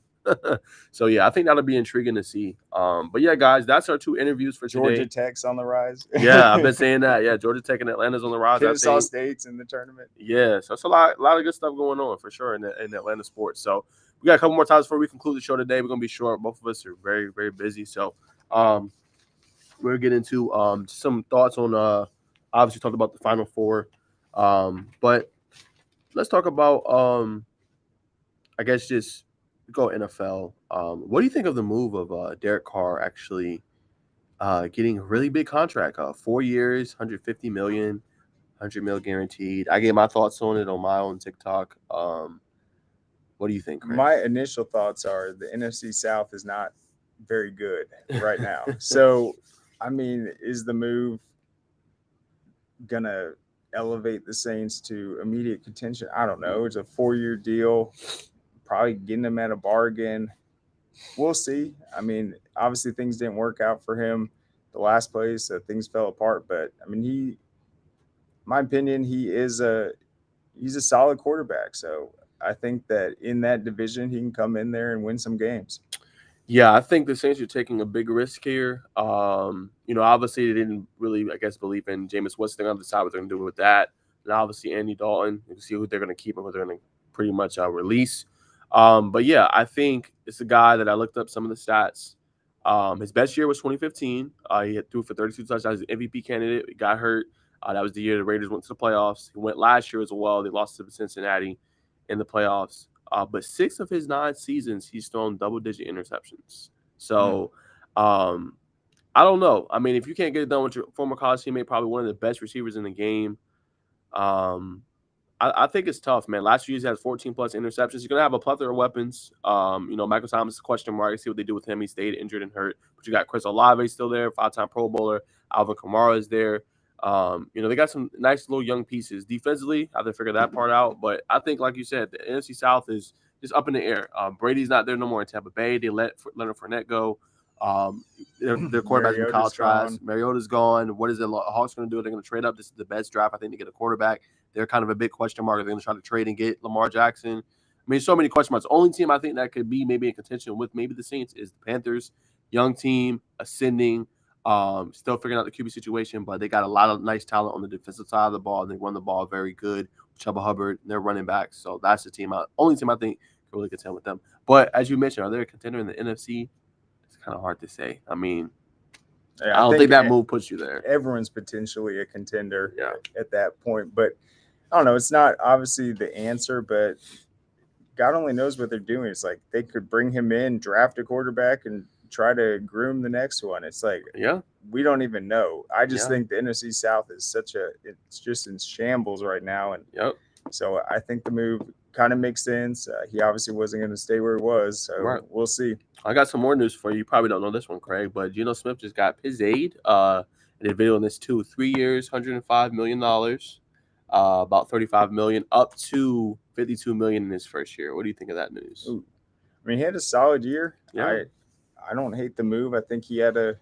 So yeah, I think that'll be intriguing to see. But yeah, guys, that's our 2 interviews for today. Georgia Tech's on the rise. Yeah, I've been saying that. Yeah, Georgia Tech and Atlanta's on the rise. Kennesaw State's in the tournament. Yeah, so it's a lot of good stuff going on for sure in Atlanta sports. So we got a couple more times before we conclude the show today. We're gonna be short. Both of us are very, very busy. So we're gonna get into some thoughts on obviously talked about the Final Four. But let's talk about I guess just go NFL. What do you think of the move of Derek Carr actually getting a really big contract? 4 years, $150 million, $100 million guaranteed. I gave my thoughts on it on my own TikTok. What do you think, Craig? My initial thoughts are the NFC South is not very good right now. So, I mean, is the move gonna elevate the Saints to immediate contention? I don't know. It's a 4-year deal. Probably getting him at a bargain. We'll see. I mean, obviously things didn't work out for him the last place. So things fell apart. But I mean, my opinion, he's a solid quarterback. So I think that in that division, he can come in there and win some games. Yeah, I think the Saints are taking a big risk here. Obviously they didn't really, I guess, believe in Jameis Winston on the side what they're going to do with that. And obviously Andy Dalton, you can see who they're going to keep and who they're going to pretty much release. But yeah, I think it's a guy that I looked up some of the stats. His best year was 2015. He threw for 32 touchdowns. He's an MVP candidate. He got hurt. That was the year the Raiders went to the playoffs. He went last year as well. They lost to Cincinnati in the playoffs. But 6 of his 9 seasons, he's thrown double-digit interceptions. So I don't know. I mean, if you can't get it done with your former college teammate, probably one of the best receivers in the game, I think it's tough, man. Last year he's had 14-plus interceptions. He's going to have a plethora of weapons. Michael Thomas is a question mark. See what they do with him. He stayed injured and hurt. But you got Chris Olave still there, 5-time Pro Bowler. Alvin Kamara is there. They got some nice little young pieces. Defensively, I have to figure that part out. But I think, like you said, the NFC South is just up in the air. Brady's not there no more in Tampa Bay. They let Leonard Fournette go. Their quarterback's been Kyle Trask. Mariota's gone. What is the Hawks going to do? They're going to trade up. This is the best draft, I think, to get a quarterback. They're kind of a big question mark. They're going to try to trade and get Lamar Jackson. I mean, so many question marks. The only team I think that could be maybe in contention with maybe the Saints is the Panthers. Young team, ascending, still figuring out the QB situation, but they got a lot of nice talent on the defensive side of the ball, and they run the ball very good. Chuba Hubbard, they're running back. So that's the team. Only team I think can really contend with them. But as you mentioned, are they a contender in the NFC? It's kind of hard to say. I mean, I don't think that move puts you there. Everyone's potentially a contender at that point. But I don't know. It's not obviously the answer, but God only knows what they're doing. It's like they could bring him in, draft a quarterback, and try to groom the next one. It's like we don't even know. I just think the NFC South is it's just in shambles right now, and so I think the move kind of makes sense. He obviously wasn't going to stay where he was, so we'll see. I got some more news for you. You probably don't know this one, Craig, but Geno Smith just got his aid. And they're on this too. 3 years, $105 million, about $35 million, up to $52 million in his first year. What do you think of that news? Ooh. I mean, he had a solid year. Yeah. I don't hate the move. I think he had to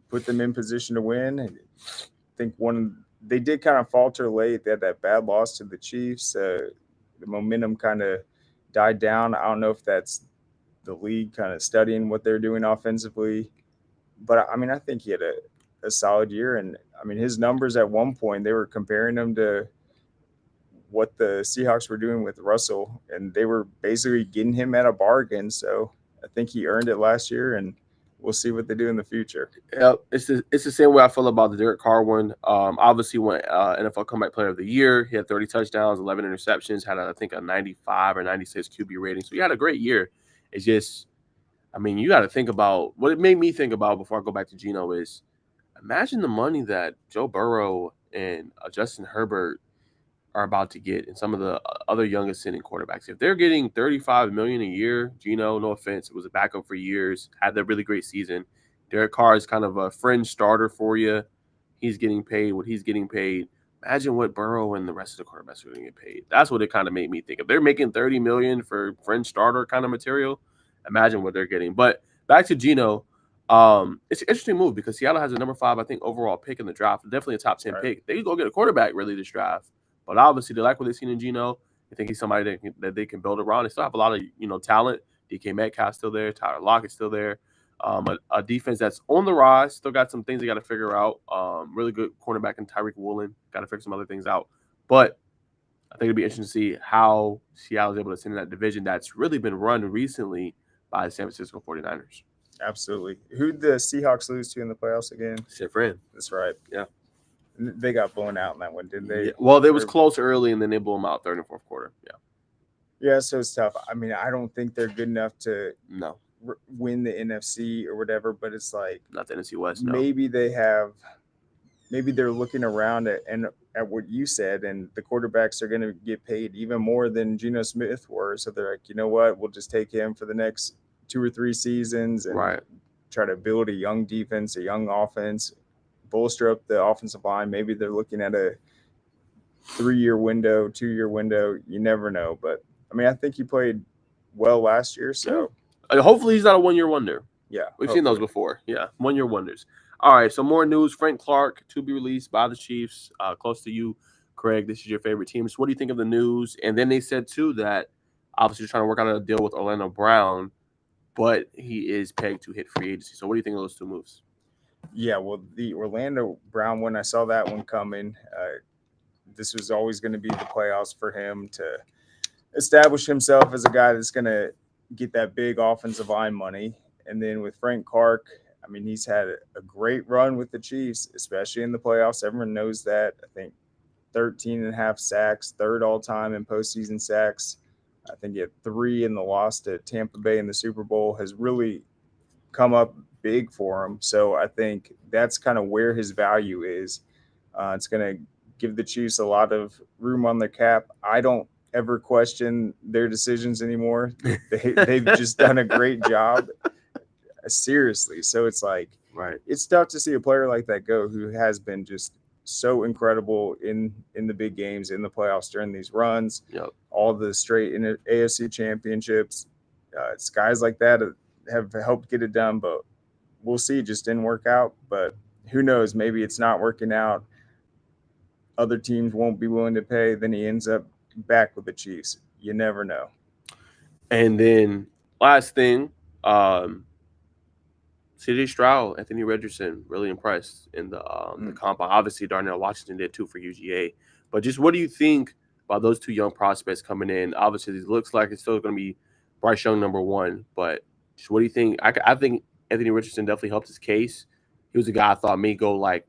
put them in position to win. I think they did kind of falter late. They had that bad loss to the Chiefs. The momentum kind of died down. I don't know if that's the league kind of studying what they're doing offensively. But, I mean, I think he had a solid year. And, I mean, his numbers at one point, they were comparing him to what the Seahawks were doing with Russell, and they were basically getting him at a bargain. So I think he earned it last year, and we'll see what they do in the future. Yeah, it's the same way I feel about the Derek Carr one. Obviously, won NFL Comeback Player of the Year. He had 30 touchdowns, 11 interceptions, had I think a 95 or 96 QB rating. So he had a great year. It's just, I mean, you got to think about what it made me think about before I go back to Geno is imagine the money that Joe Burrow and Justin Herbert are about to get and some of the other young ascending quarterbacks. If they're getting $35 million a year, Geno, no offense, was a backup for years, had that really great season. Derek Carr is kind of a fringe starter for you. He's getting paid what he's getting paid. Imagine what Burrow and the rest of the quarterbacks are going to get paid. That's what it kind of made me think. If they're making $30 million for fringe starter kind of material, imagine what they're getting. But back to Geno, it's an interesting move because Seattle has a number 5, I think, overall pick in the draft. Definitely a top 10 pick. They could go get a quarterback really this draft. But obviously, they like what they've seen in Geno. They think he's somebody that they can build around. They still have a lot of talent. DK Metcalf's still there. Tyler Lockett's still there. A defense that's on the rise. Still got some things they got to figure out. Really good cornerback in Tyreek Woolen. Got to figure some other things out. But I think it'll be interesting to see how Seattle is able to send in that division that's really been run recently by the San Francisco 49ers. Absolutely. Who'd the Seahawks lose to in the playoffs again? San Fran. That's right. Yeah. They got blown out in that one, didn't they? Yeah. Well, they was close early, and then they blew them out third and fourth quarter. Yeah. Yeah, so it's tough. I mean, I don't think they're good enough to win the NFC or whatever, but it's like not the NFC West. No. Maybe they're looking around at what you said, and the quarterbacks are going to get paid even more than Geno Smith were. So they're like, you know what? We'll just take him for the next 2 or 3 seasons and try to build a young defense, a young offense. Bolster up the offensive line. Maybe they're looking at a 3-year window, 2-year window. You never know. But, I mean, I think he played well last year. So hopefully he's not a 1-year wonder. Yeah. We've seen those before. Yeah, 1-year wonders. All right, so more news. Frank Clark to be released by the Chiefs. Close to you, Craig. This is your favorite team. So what do you think of the news? And then they said, too, that obviously they're trying to work out a deal with Orlando Brown, but he is pegged to hit free agency. So what do you think of those 2 moves? Yeah, well, the Orlando Brown one, I saw that one coming. This was always going to be the playoffs for him to establish himself as a guy that's going to get that big offensive line money. And then with Frank Clark, I mean, he's had a great run with the Chiefs, especially in the playoffs. Everyone knows that. I think 13.5 sacks, 3rd all-time in postseason sacks. I think he had 3 in the loss to Tampa Bay in the Super Bowl, has really come up big for him. So I think that's kind of where his value is. It's going to give the Chiefs a lot of room on the cap. I don't ever question their decisions anymore. They've just done a great job. Seriously. So it's like, it's tough to see a player like that go who has been just so incredible in the big games, in the playoffs during these runs, all the straight in AFC championships. It's guys like that have helped get it done, but we'll see. It just didn't work out, but who knows? Maybe it's not working out. Other teams won't be willing to pay. Then he ends up back with the Chiefs. You never know. And then last thing, CJ Stroud, Anthony Richardson, really impressed in the combine. Obviously, Darnell Washington did too for UGA. But just what do you think about those 2 young prospects coming in? Obviously, it looks like it's still going to be Bryce Young number 1, but just what do you think? I think Anthony Richardson definitely helped his case. He was a guy I thought may go like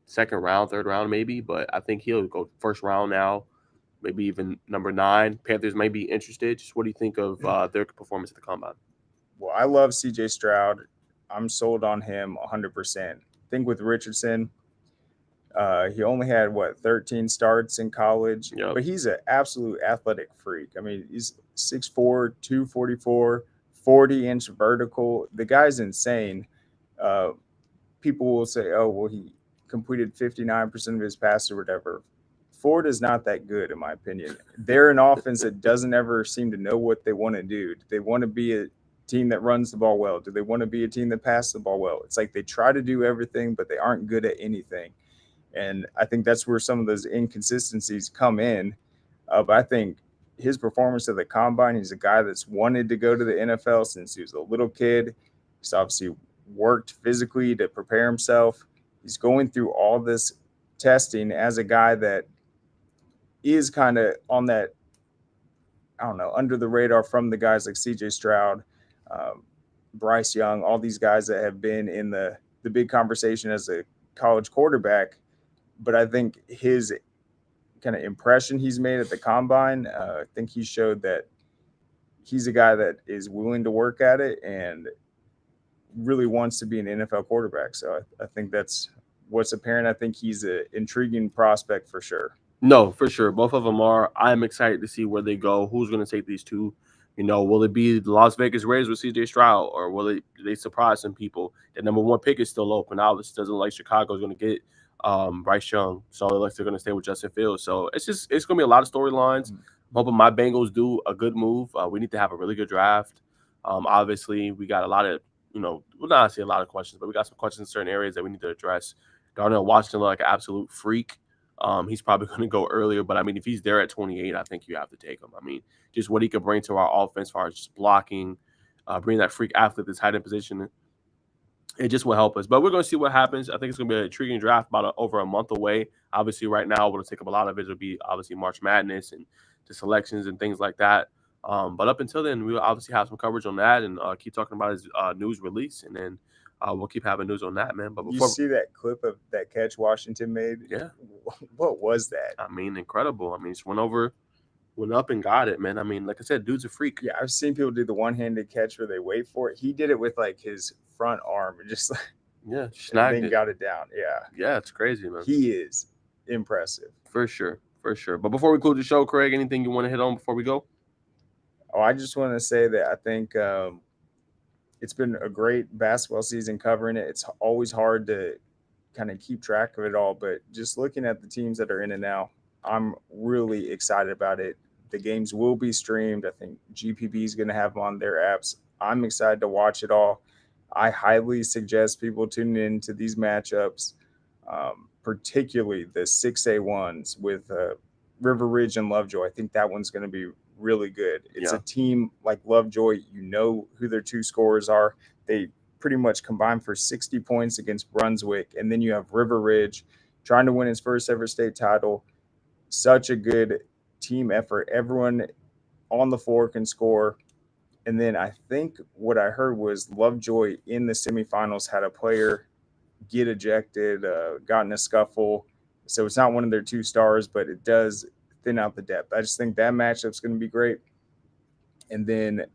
2nd round, 3rd round maybe, but I think he'll go 1st round now. maybe even number 9. Panthers may be interested. Just what do you think of their performance at the combine? Well, I love CJ Stroud. I'm sold on him 100%. I think with Richardson, he only had 13 starts in college, Yep. but he's an absolute athletic freak. I mean, he's 6'4", 244, 40-inch vertical. The guy's insane. Uh, People will say, "Oh, well, he completed 59% of his passes or whatever." Ford is not that good, in my opinion. They're an offense that doesn't ever seem to know what they want to do. Do they want to be a team that runs the ball well? Do they want to be a team that passes the ball well? It's like they try to do everything, but they aren't good at anything. And I think that's where some of those inconsistencies come in. But I think his performance at the combine, he's a guy that's wanted to go to the NFL since he was a little kid. He's obviously worked physically to prepare himself. He's going through all this testing as a guy that is kind of on that, I don't know, under the radar from the guys like CJ Stroud, um, Bryce Young, all these guys that have been in the big conversation as a college quarterback. But I think his kind of impression he's made at the combine, I think he showed that he's a guy that is willing to work at it and really wants to be an NFL quarterback. So I think that's what's apparent. I think he's an intriguing prospect for sure. No, for sure. Both of them are. I'm excited to see where they go. Who's going to take these two? Will it be the Las Vegas Raiders with CJ Stroud, or will they surprise some people? The number 1 pick is still open. Obviously, doesn't look like Chicago's going to get Bryce Young, so it looks like they're going to stay with Justin Fields. So it's going to be a lot of storylines. I'm hoping my Bengals do a good move. We need to have a really good draft. Obviously, we got a lot of well, not say a lot of questions, but we got some questions in certain areas that we need to address. Darnell Washington looked like an absolute freak. He's probably going to go earlier, but I mean, if he's there at 28, I think you have to take him. I mean, just what he could bring to our offense as far as just blocking, bringing that freak athlete that's tight end position, it just will help us. But we're going to see what happens. I think it's going to be an intriguing draft about over a month away. Obviously, right now, what'll take up a lot of it will be obviously March Madness and the selections and things like that. But up until then, we'll obviously have some coverage on that and keep talking about his news release, and then we'll keep having news on that, man. But before you see that clip of that catch Washington made, yeah, what was that? I mean, incredible. I mean, just went up and got it, man. I mean, like I said, dude's a freak. Yeah, I've seen people do the one-handed catch where they wait for it. He did it with like his front arm and just yeah, snagged it. Got it down. Yeah, it's crazy, man. He is impressive for sure. But before we conclude the show, Craig, anything you want to hit on before we go? Oh, I just want to say that I think it's been a great basketball season covering it. It's always hard to kind of keep track of it all, but just looking at the teams that are in it now, I'm really excited about it. The games will be streamed. I think GPB is going to have them on their apps. I'm excited to watch it all. I highly suggest people tune in to these matchups, particularly the 6A ones with River Ridge and Lovejoy. I think that one's going to be really good. It's a team like Lovejoy. You know who their 2 scorers are. They pretty much combined for 60 points against Brunswick. And then you have River Ridge trying to win his first ever state title. Such a good team effort. Everyone on the floor can score. And then I think what I heard was Lovejoy in the semifinals had a player get ejected, got in a scuffle. So it's not one of their 2 stars, but it does thin out the depth. I just think that matchup's going to be great. And then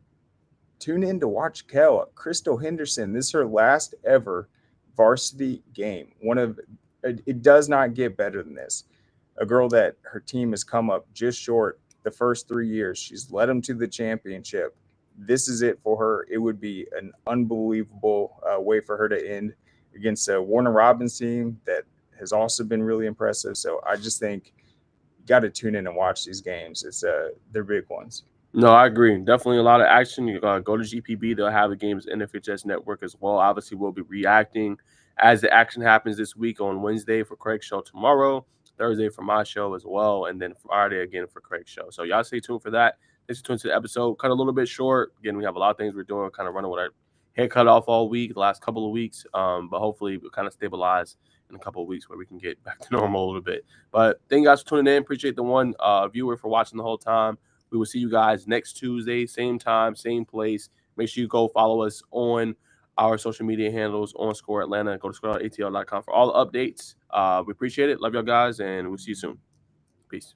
tune in to watch Crystal Henderson. This is her last ever varsity game. It does not get better than this. A girl that her team has come up just short the first 3 years. She's led them to the championship. This is it for her. It would be an unbelievable way for her to end against a Warner Robins team that has also been really impressive. So I just think you got to tune in and watch these games. They're big ones. No, I agree. Definitely a lot of action. You go to GPB. They'll have the games NFHS Network as well. Obviously, we'll be reacting as the action happens this week on Wednesday for Craig's show tomorrow, Thursday for my show as well, and then Friday again for Craig's show. So y'all stay tuned for that. Thanks for tuning to the episode. Cut a little bit short. Again, we have a lot of things we're doing, kind of running with our hair cut off all week, the last couple of weeks. But hopefully we'll kind of stabilize in a couple of weeks where we can get back to normal a little bit. But thank you guys for tuning in. Appreciate the one viewer for watching the whole time. We will see you guys next Tuesday, same time, same place. Make sure you go follow us on our social media handles on Score Atlanta. Go to scoreatl.com for all the updates. We appreciate it. Love y'all guys, and we'll see you soon. Peace.